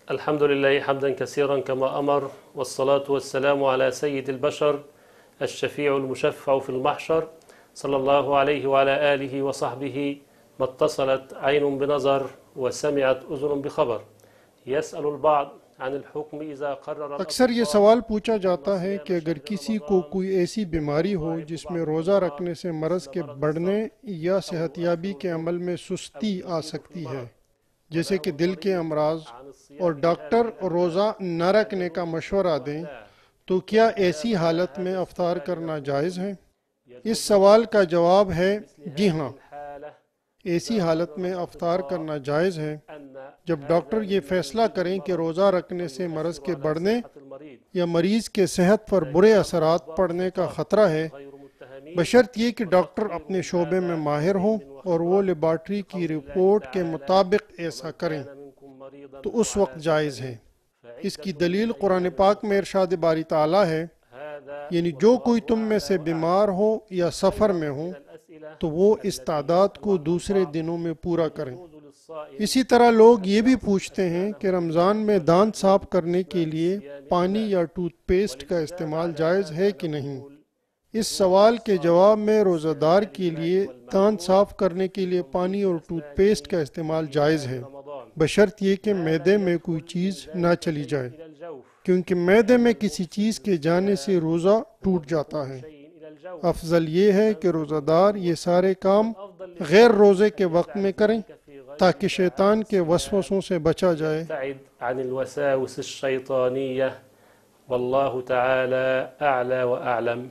अल्हम्दुलिल्लाह हम्दन कसीरन कमा अमर वस्सलातु वस्सलामु अला सय्यिदिल बशर अश्शफ़ीउल मुशफ़्फ़अ फ़िल महशर सल्लल्लाहु अलैहि व अला आलिहि व सहबिहि मत्तसलत ऐनुन बिनज़र व समिअत उज़ुनुन बिख़बर यसअलुल बअद अनिल हुक्म इज़ा क़र्रर। अक्सर ये सवाल पूछा जाता है कि अगर किसी को कोई ऐसी बीमारी हो जिसमें रोज़ा रखने से मरज़ के बढ़ने या सेहतयाबी के अमल में सुस्ती आ सकती है, जैसे कि दिल के अमराज, और डॉक्टर रोज़ा न रखने का मशवरा दें, तो क्या ऐसी हालत में अफ्तार करना जायज़ है? इस सवाल का जवाब है जी हाँ, ऐसी हालत में अफ्तार करना जायज़ है जब डॉक्टर ये फैसला करें कि रोज़ा रखने से मरज़ के बढ़ने या मरीज़ के सेहत पर बुरे असरात पड़ने का ख़तरा है, बशर्त ये कि डॉक्टर अपने शोबे में माहिर हों और वो लेबॉर्ट्री की रिपोर्ट के मुताबिक ऐसा करें, तो उस वक्त जायज़ है। इसकी दलील कुरान पाक में इरशाद बारी ताला है, यानी जो कोई तुम में से बीमार हो या सफ़र में हो तो वो इस तादाद को दूसरे दिनों में पूरा करें। इसी तरह लोग ये भी पूछते हैं कि रमज़ान में दांत साफ करने के लिए पानी या टूथपेस्ट का इस्तेमाल जायज़ है कि नहीं। इस सवाल के जवाब में रोज़ादार के लिए दांत साफ करने के लिए पानी और टूथपेस्ट का इस्तेमाल जायज़ है, बशर्त ये कि मैदे में कोई चीज़ ना चली जाए, क्योंकि मैदे में किसी चीज़ के जाने से रोज़ा टूट जाता है। अफजल ये है कि रोज़ादार ये सारे काम गैर रोज़े के वक्त में करें ताकि शैतान के वसवसों से बचा जाए। वल्लाहु तआला अअला व अअलम।